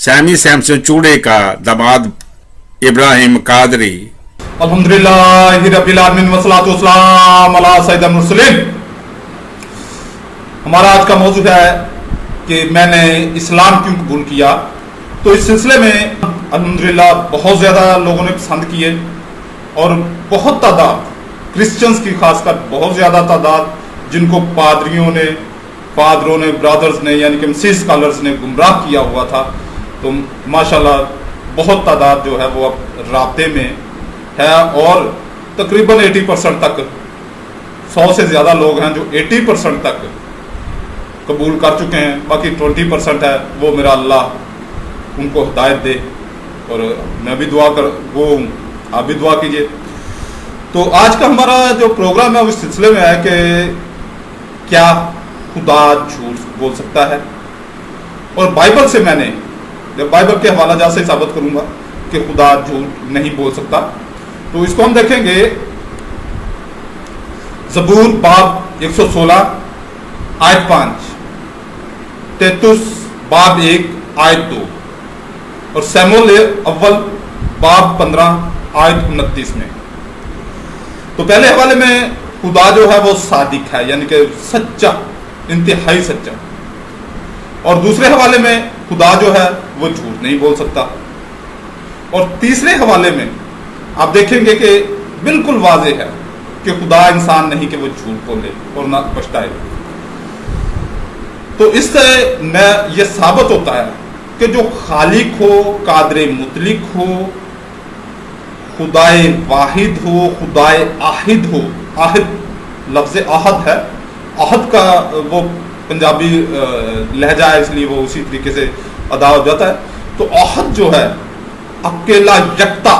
Sami Samson चूड़े का दामाद इब्राहिम कादरी। अल्हम्दुलिल्लाहि रब्बिल आलमीन वस्सलातु वस्सलाम अला सय्यिदिल मुरसलीन। हमारा आज का मौजू है कि मैंने इस्लाम क्यों कबूल किया। तो इस सिलसिले में अल्हम्दुलिल्लाह बहुत ज़्यादा लोगों ने पसंद किए और बहुत तादाद क्रिश्चियंस की खासकर बहुत ज़्यादा तादाद जिनको फादरों ने ब्रदर्स ने यानी कि मसीह स्कॉलर्स ने गुमराह किया हुआ था, तो माशाल्लाह बहुत तादाद जो है वो अब राब्ते में है और तकरीबन 80% तक 100 से ज़्यादा लोग हैं जो 80% तक कबूल कर चुके हैं। बाकी 20% है वो मेरा अल्लाह उनको हिदायत दे और मैं भी दुआ कर वो आप भी दुआ कीजिए। तो आज का हमारा जो प्रोग्राम है उस सिलसिले में है कि क्या खुदा झूठ बोल सकता है, और बाइबल से मैंने बाइबल के हवाला जात से साबित करूंगा कि खुदा झूठ नहीं बोल सकता। तो इसको हम देखेंगे ज़बूर बाब 116 आयत 5, तीतुस बाब 1 आयत 2 और शमूएल अव्वल बाब 15 आयत 29 में। तो पहले हवाले में खुदा जो है वो सादिक है यानी कि सच्चा, इंतहाई सच्चा, और दूसरे हवाले में खुदा जो है वो झूठ नहीं बोल सकता। और तीसरे हवाले में आप देखेंगे कि बिल्कुल वाज़ेह है कि खुदा इंसान नहीं कि वो झूठ बोले और ना पछताए। तो इससे ये साबित होता है कि जो खालिक हो, कादरे मुतलिक हो, खुदाए वाहिद हो, खुदाए आहिद हो। आहिद लफ्ज़ आहद है, आहद का वो पंजाबी लहजा है इसलिए वो उसी तरीके से अदा हो जाता है। तो आहद जो है अकेला यकता,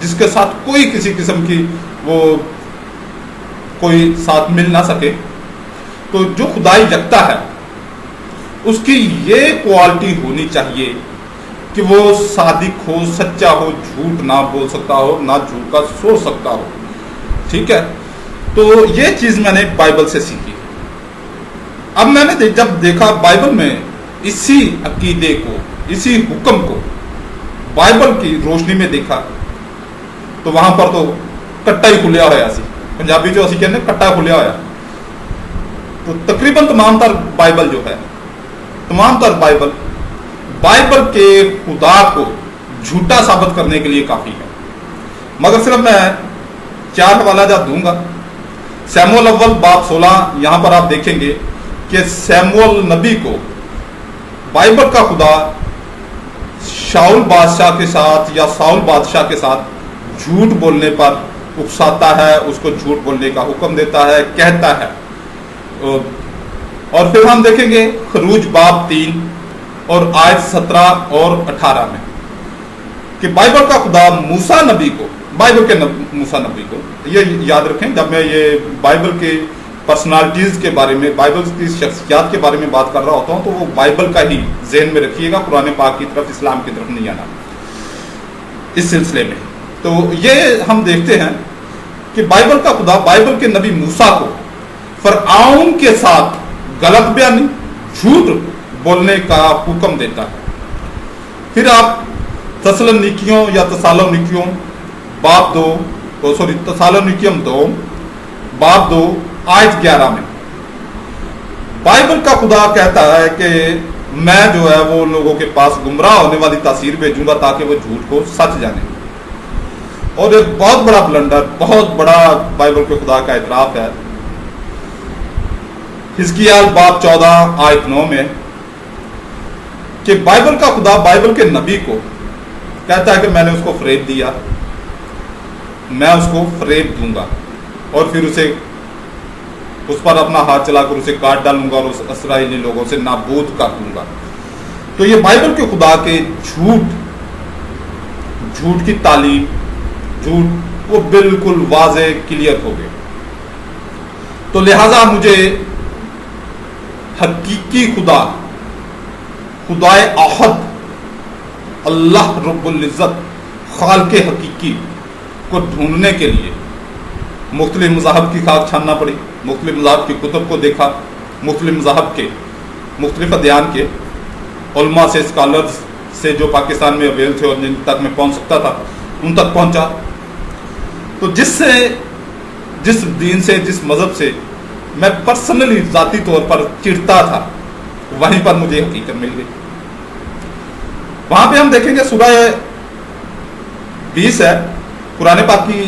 जिसके साथ कोई किसी किस्म की वो कोई साथ मिल ना सके। तो जो खुदाई यकता है उसकी ये क्वालिटी होनी चाहिए कि वो सादिक हो, सच्चा हो, झूठ ना बोल सकता हो, ना झूठ का सोच सकता हो। ठीक है, तो ये चीज़ मैंने बाइबल से सीखी। अब मैंने जब देखा बाइबल में इसी अकीदे को, इसी हुक्म को बाइबल की रोशनी में देखा, तो वहां पर तो कट्टा ही खुलिया होया सी, पंजाबी जो असी कहते कट्टा खुलिया होया। तो तकरीबन तमाम तर बाइबल जो है, तमाम तर बाइबल के खुदा को झूठा साबित करने के लिए काफी है। मगर सिर्फ मैं 4 हवाला जात दूंगा। शमूएल अव्वल बाब 16, यहां पर आप देखेंगे कि शमूएल नबी को बाइबल का खुदा शाऊल बादशाह के साथ या साउल बादशाह के साथ झूठ बोलने पर उकसाता है, उसको झूठ बोलने का हुक्म देता है, कहता है। और फिर हम देखेंगे खरूज बाब 3 और आयत 17 और 18 में कि बाइबल का खुदा मूसा नबी को, बाइबल के मूसा नबी को, ये याद रखें जब मैं ये बाइबल के पर्सनालिटीज के बारे में, बाइबल की शख्सियत के बारे में बात कर रहा होता हूँ, तो वो बाइबल का ही ज़हन में रखिएगा, कुरान पाक की तरफ, इस्लाम की तरफ नहीं आना इस सिलसिले में। तो ये हम देखते हैं कि बाइबल का खुदा बाइबल के नबी मूसा को फरआउन के साथ गलत बयानी, झूठ बोलने का हुक्म देता है। फिर आप तसलोनिकियों या तसालोनिकियों बाब 2 तसालोनिकियम 2 बाब 2 आयत 11 में बाइबल का खुदा कहता है कि मैं जो है वो लोगों के पास गुमराह होने वाली तासीर भेजूंगा ताकि वो झूठ को सच जाने। और एक बहुत बड़ा ब्लंडर, बहुत बड़ा बाइबल के खुदा का इतराफ है हिजकिय्याह बाब 14 आयत 9 में कि बाइबल का खुदा बाइबल के नबी को कहता है कि मैंने उसको फरेब दिया, मैं उसको फरेब दूंगा और फिर उस पर अपना हाथ चलाकर उसे काट डालूंगा और उस इस्राएली लोगों से नाबूद कर दूंगा। तो ये बाइबल के खुदा के झूठ की तालीम, झूठ वो बिल्कुल वाज़े क्लियर हो गए। तो लिहाजा मुझे हकीकी खुदा, खुदाए आहद, अल्लाह रब्बुल इज़्ज़त, खालिक़े हकीकी को ढूंढने के लिए मुख्तलिफ मज़ाहब की खाक छानना पड़ी, मुख्तलिफ मज़ाहब की कुतुब को देखा, मुख्तलिफ मज़ाहब के मुख्तलिफ अदयान के उलमा से, स्कॉलर्स से जो पाकिस्तान में अवेल थे और जिन तक मैं पहुंच सकता था उन तक पहुंचा। तो जिस दीन से, जिस मज़हब से मैं पर्सनली ज़ाती तौर पर चिढ़ता था, वहीं पर मुझे हकीकत मिल गई। वहां पे हम देखेंगे सूरह 20 है, कुरान पाक की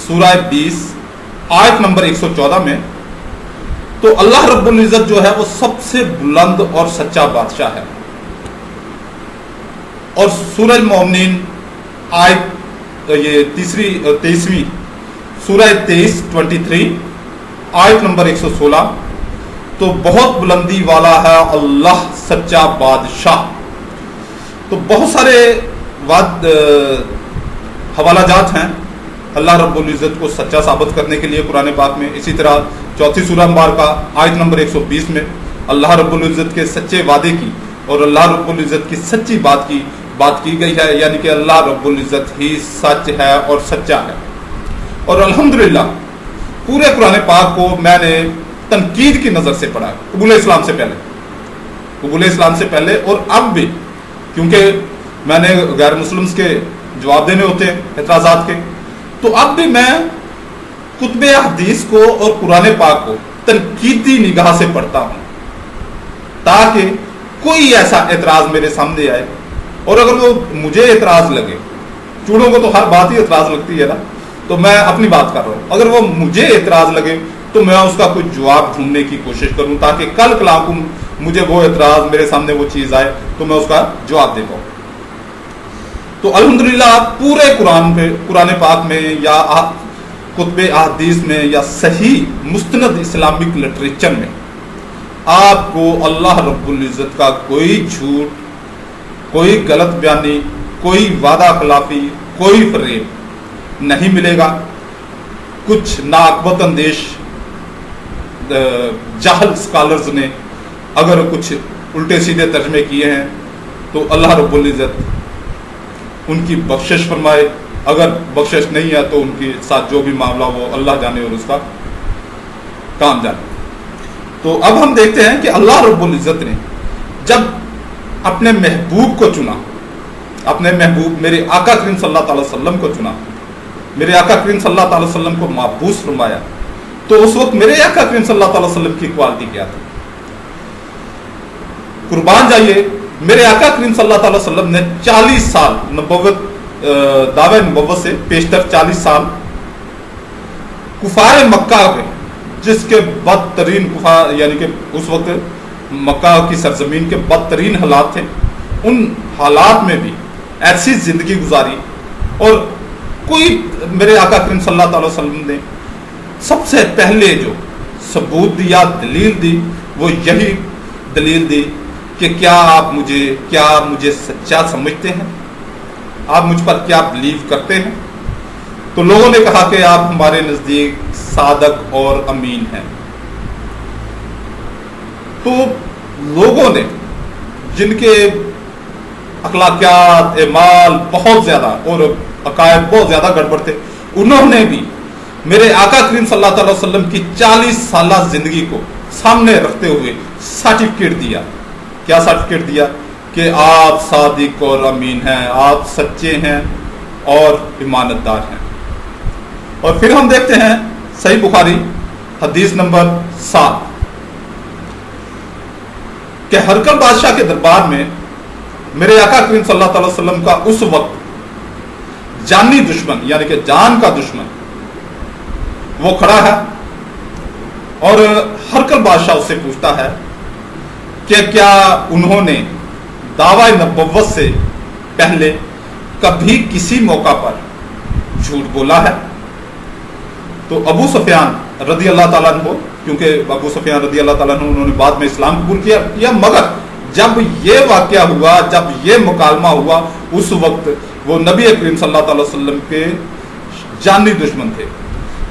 सूरह 20 आयत नंबर 114 में, तो अल्लाह रब्बुल इज़्ज़त जो है वो सबसे बुलंद और सच्चा बादशाह है। और सूरह मोमिनीन आयत ये 23वीं सूरह 23 आयत नंबर 116, तो बहुत बुलंदी वाला है अल्लाह सच्चा बादशाह। तो बहुत सारे हवाला जात हैं अल्लाह रब्बुल इज़्ज़त को सच्चा साबित करने के लिए कुरान पाक में। इसी तरह 4 सूरह मुबारका आयत नंबर 120 में अल्लाह रब्बुल इज़्ज़त के सच्चे वादे की और अल्लाह रब्बुल इज़्ज़त की सच्ची बात की गई है, यानी कि अल्लाह रब्बुल इज़्ज़त ही सच है और सच्चा है। और अल्हम्दुलिल्लाह पूरे कुरान पाक को मैंने तनकीद की नज़र से पढ़ा, कबूल इस्लाम से पहले और अब भी, क्योंकि मैंने गैर मुस्लिम्स के जवाब देने होते हैं एतराज़ात के, तो अब भी मैं कुतुब हदीस को और कुरान पाक को तनकीदी निगाह से पढ़ता हूँ, ताकि कोई ऐसा एतराज़ मेरे सामने आए, और अगर वो मुझे एतराज़ लगे, चूड़ों को तो हर बात ही एतराज़ लगती है ना, तो मैं अपनी बात कर रहा हूँ, अगर वो मुझे एतराज़ लगे तो मैं उसका कोई जवाब ढूंढने की कोशिश करूँ, ताकि कल कलाम को मुझे वो एतराज़, मेरे सामने वो चीज़ आए तो मैं उसका जवाब दे पाऊँ। तो अल्हम्दुलिल्लाह पूरे कुरान पाक में या कुतुब अहदीस में या सही मुस्तनद इस्लामिक लिटरेचर में आपको अल्लाह रब्बुल इज़्ज़त का कोई झूठ, कोई गलत बयानी, कोई वादा खिलाफी, कोई फरेब नहीं मिलेगा। कुछ नाअक्बत अंदेश जाहल स्कॉलर्स ने अगर कुछ उल्टे सीधे तर्जमे किए हैं तो अल्लाह रब्बुल इज़्ज़त उनकी बख्शिश फरमाए, अगर बख्शिश नहीं है तो उनके साथ जो भी मामला वो अल्लाह जाने और उसका काम जाने। तो अब हम देखते हैं कि अल्लाह रब्बुल इज़्ज़त ने जब अपने महबूब को चुना, अपने महबूब मेरे आका करीम सल्लल्लाहु अलैहि वसल्लम को चुना, मेरे आका करीम सल्लल्लाहु अलैहि वसल्लम को महबूस फरमाया, तो उस वक्त मेरे आका करीम सल्लल्लाहु अलैहि वसल्लम की क्वालिटी क्या थी? कुर्बान जाइए, मेरे आका करीम सल्लल्लाहु अलैहि वसल्लम ने 40 साल नबुव्वत दावे नबुव्वत से पेशतर 40 साल कुफार मक्का में, जिसके बदतरीन कुफार, यानी कि उस वक्त मक्का की सरजमीन के बदतरीन हालात थे, उन हालात में भी ऐसी जिंदगी गुजारी। और कोई मेरे आका करीम सल्लल्लाहु अलैहि वसल्लम ने सबसे पहले जो सबूत दिया, दलील दी, वो यही दलील दी कि क्या आप मुझे सच्चा समझते हैं, आप मुझ पर क्या बिलीव करते हैं? तो लोगों ने कहा कि आप हमारे नज़दीक सादक और अमीन हैं। तो लोगों ने जिनके अखलाकियात, एमाल बहुत ज़्यादा और अकायद बहुत ज़्यादा गड़बड़ थे, उन्होंने भी मेरे आका करीम सल्लल्लाहु अलैहि वसल्लम की 40 साल जिंदगी को सामने रखते हुए सर्टिफिकेट दिया। क्या सर्टिफिकेट दिया? कि आप सादिक और अमीन हैं, आप सच्चे हैं और ईमानदार हैं। और फिर हम देखते हैं सही बुखारी हदीस नंबर 7 कि हरकल बादशाह के दरबार में मेरे आका करीम सल्लल्लाहु अलैहि वसल्लम का उस वक्त जानी दुश्मन, यानी कि जान का दुश्मन, वो खड़ा है और हरकल बादशाह उससे पूछता है कि क्या उन्होंने दावा नबुव्वत से पहले कभी किसी मौका पर झूठ बोला है? तो अबू सुफियान रदी अल्लाह ताला अन्हु, क्योंकि अबू सुफियान रदी अल्लाह ताला अन्हु उन्होंने बाद में इस्लाम कबूल किया, मगर जब ये वाकया हुआ, जब ये मुकालमा हुआ, उस वक्त वो नबी करीम सल्लल्लाहु अलैहि वसल्लम के जानी दुश्मन थे।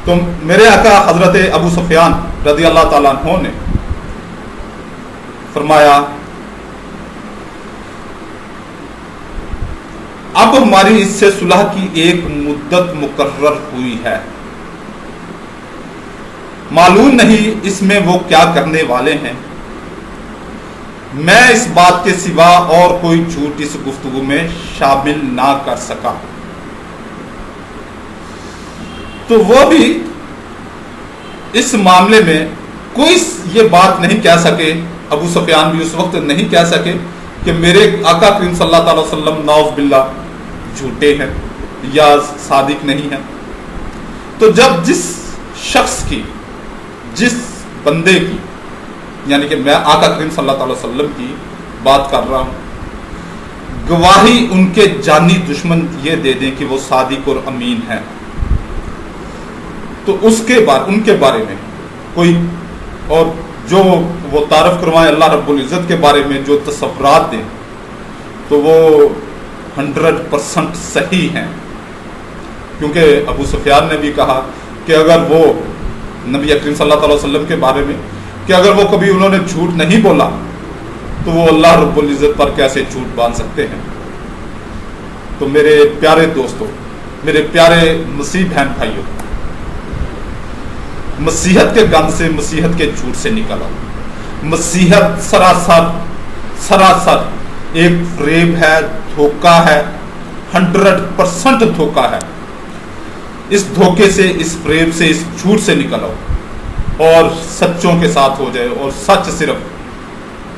तो मेरे आका हजरत अबू सुफियान रदी अल्लाह ताला अन्हु ने फरमाया, अब हमारी इससे सुलह की एक मुद्दत मुकर्रर हुई है, मालूम नहीं इसमें वो क्या करने वाले हैं। میں اس بات کے سوا اور کوئی جھوٹ اس گفتگو میں شامل نہ کر سکا. تو وہ بھی اس معاملے میں کوئی یہ بات نہیں کہہ سکے، ابو سفیان بھی اس وقت نہیں کہہ سکے کہ میرے آقا کریم صلی اللہ تعالی وسلم نعوذ باللہ جھوٹے ہیں یا صادق نہیں ہیں. تو جب جس شخص کی، جس بندے کی، یعنی کہ میں آقا کریم صلی اللہ تعالی وسلم کی بات کر رہا ہوں، گواہی ان کے جانی دشمن یہ دے دیں کہ وہ صادق اور امین ہیں، تو ان کے بارے میں کوئی اور جو وہ تعارف کروائیں اللہ رب العزت کے بارے میں جو تصورات دیں تو وہ 100% صحیح ہیں. کیونکہ ابو سفیان نے بھی کہا کہ اگر وہ نبی اکرم صلی اللہ علیہ وسلم کے بارے میں کہ اگر وہ کبھی انہوں نے جھوٹ نہیں بولا تو وہ اللہ رب العزت پر کیسے جھوٹ باندھ سکتے ہیں. تو میرے پیارے دوستوں، میرے پیارے مسیح بہن بھائیوں، مسیحت کے گند سے، مسیحت کے جھوٹ سے نکل آؤ. مسیحت سراسر ایک فریب ہے، دھوکہ ہے، 100% دھوکہ ہے. اس دھوکے سے، اس فریب سے، اس جھوٹ سے نکل آؤ اور سچوں کے ساتھ ہو جائے. اور سچ صرف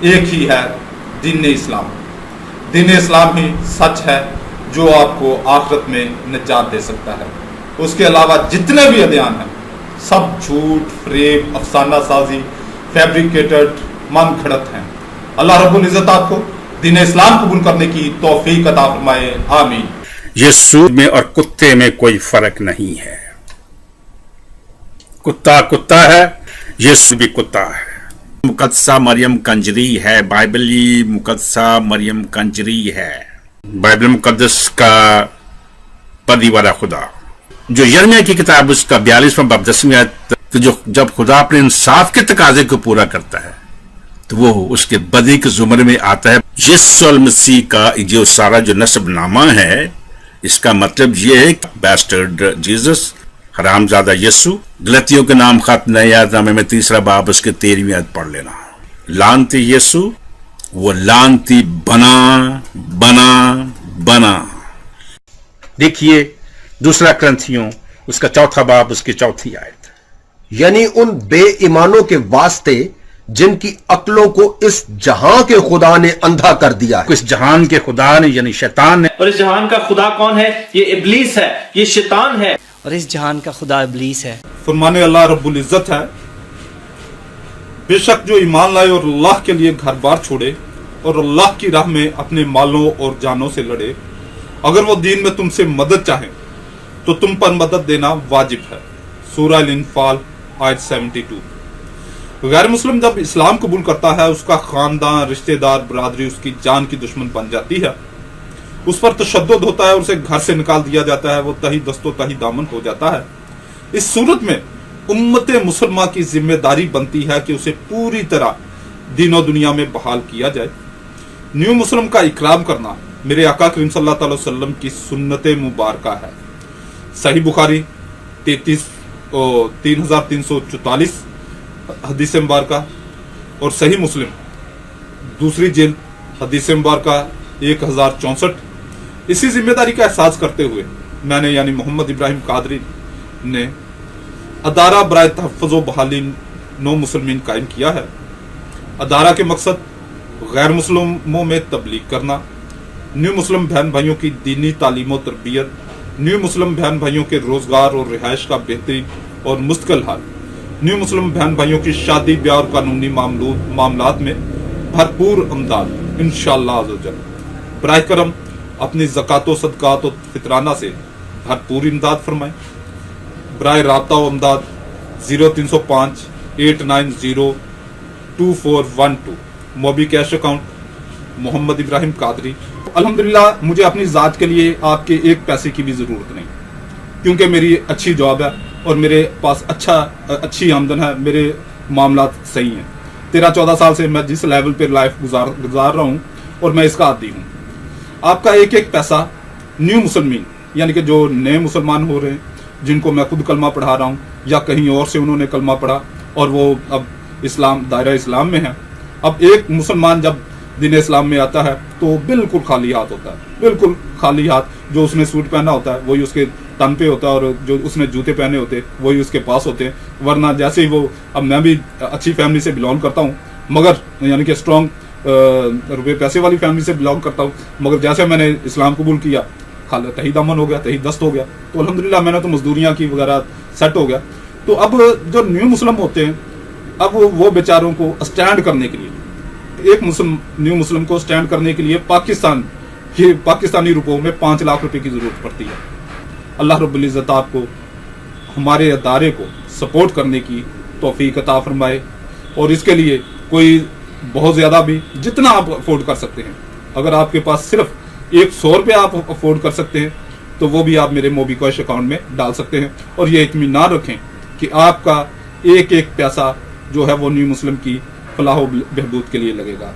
ایک ہی ہے، دین اسلام. دین اسلام ہی سچ ہے جو آپ کو آخرت میں نجات دے سکتا ہے. اس کے علاوہ جتنے بھی ادیان ہیں سب جھوٹ، فریب، افسانہ سازی، فیبریکیٹڈ، من گھڑت ہیں. اللہ رب العزت آپ کو دین اسلام قبول کرنے کی توفیق عطا فرمائے، آمین. یہ سود میں اور کتے میں کوئی فرق نہیں ہے. کتا کتا ہے، یہ سود بھی کتا ہے. مقدسہ مریم کنجری ہے، بائبلی مقدسہ مریم کنجری ہے. بائبل مقدس کا پروردگار خدا جو یرمیہ کی کتاب اس کا 42واں باب 10ویں آیت، تو جب خدا اپنے انصاف کے تقاضے کو پورا کرتا ہے تو وہ اس کے بدی کے زمرے میں آتا ہے. یسوع المسیح کا جو سارا جو نسب نامہ ہے، اس کا مطلب یہ ہے کہ بیسٹرڈ جیزس، حرام زادہ یسوع. غلطیوں کے نام خط نئے یاد نامے میں 3 باب اس کے 13ویں آیت پڑھ لینا. لعنتی یسوع، وہ لعنتی بنا بنا بنا. دیکھیے 2 کرنتھیوں اس کا 4 باب اس کی 4 آیت. یعنی ان بے ایمانوں کے واسطے جن کی عقلوں کو اس جہاں کے خدا نے اندھا کر دیا ہے. اس جہان کے خدا نے یعنی شیطان نے. اور اس جہان کا خدا کون ہے؟ یہ ابلیس ہے، یہ شیطان ہے. اور اس جہان کا خدا ابلیس ہے. فرمانے اللہ رب العزت ہے، بے شک جو ایمان لائے اور اللہ کے لیے گھر بار چھوڑے اور اللہ کی راہ میں اپنے مالوں اور جانوں سے لڑے، اگر وہ دین میں تم سے مدد چاہیں تو تم پر مدد دینا واجب ہے. سورہ الانفال آیت 72. غیر مسلم جب اسلام قبول کرتا ہے، اس کا خاندان، رشتہ دار، برادری اس کی جان کی دشمن بن جاتی ہے. اس پر تشدد ہوتا ہے، اسے گھر سے نکال دیا جاتا ہے، وہ تہی دست و تہی دامن ہو جاتا ہے. اس صورت میں امت مسلمہ کی ذمہ داری بنتی ہے کہ اسے پوری طرح دین و دنیا میں بحال کیا جائے. نیو مسلم کا اکرام کرنا میرے آقا کریم صلی اللہ تعالی وسلم کی سنت مبارکہ ہے. صحیح بخاری 3344 حدیث مبارکہ اور صحیح مسلم 2 جلد حدیث مبارکہ 1064. اسی ذمہ داری کا احساس کرتے ہوئے میں نے یعنی محمد ابراہیم قادری نے ادارہ برائے تحفظ و بحالی نو مسلمین قائم کیا ہے. ادارہ کے مقصد غیر مسلموں میں تبلیغ کرنا، نیو مسلم بہن بھائیوں کی دینی تعلیم و تربیت، نیو مسلم بہن بھائیوں کے روزگار اور رہائش کا بہترین اور مستقل حل، نیو مسلم بہن بھائیوں کی شادی بیاہ اور قانونی معاملات میں بھرپور امداد انشاءاللہ عز و جل. براہ کرم اپنی زکوٰۃ و صدقات و فطرانہ سے بھرپور امداد فرمائیں. براہ رابطہ و امداد 0305 890 2412 موبی کیش اکاؤنٹ محمد ابراہیم قادری. الحمدللہ مجھے اپنی ذات کے لیے آپ کے ایک پیسے کی بھی ضرورت نہیں، کیونکہ میری اچھی جاب ہے اور میرے پاس اچھی آمدن ہے، میرے معاملات صحیح ہیں. 13-14 سال سے میں جس لیول پہ لائف گزار رہا ہوں اور میں اس کا عادی ہوں. آپ کا ایک ایک پیسہ نیو مسلمین یعنی کہ جو نئے مسلمان ہو رہے ہیں، جن کو میں خود کلمہ پڑھا رہا ہوں یا کہیں اور سے انہوں نے کلمہ پڑھا اور وہ اب دائرہ اسلام میں ہیں، اب ایک مسلمان جب دین اسلام میں آتا ہے تو بالکل خالی ہاتھ ہوتا ہے، بالکل خالی ہاتھ. جو اس نے سوٹ پہنا ہوتا ہے وہی اس کے تن پہ ہوتا ہے، اور جو اس نے جوتے پہنے ہوتے ہیں وہی اس کے پاس ہوتے ہیں. ورنہ جیسے ہی وہ، اب میں بھی اچھی فیملی سے بلانگ کرتا ہوں، مگر یعنی کہ اسٹرانگ روپے پیسے والی فیملی سے بلانگ کرتا ہوں، مگر جیسے میں نے اسلام قبول کیا تہی دامن ہو گیا، تہی دست ہو گیا. تو الحمدللہ میں نے تو مزدوریاں کی وغیرہ سیٹ ہو گیا. تو اب جو نیو مسلم ہوتے ہیں، اب وہ بیچاروں کو اسٹینڈ کرنے کے لیے، ایک نیو مسلم کو اسٹینڈ کرنے کے لیے پاکستانی روپوں میں 5 لاکھ روپے کی ضرورت پڑتی ہے. اللہ رب العزت آپ کو ہمارے ادارے کو سپورٹ کرنے کی توفیق عطا فرمائے، اور اس کے لیے کوئی بہت زیادہ بھی جتنا آپ افورڈ کر سکتے ہیں، اگر آپ کے پاس صرف 100 روپے آپ افورڈ کر سکتے ہیں تو وہ بھی آپ میرے موبی کوش اکاؤنٹ میں ڈال سکتے ہیں. اور یہ اطمینان رکھیں کہ آپ کا ایک ایک پیسہ جو ہے وہ نیو مسلم کی فلاح و بہبود کے لیے لگے گا.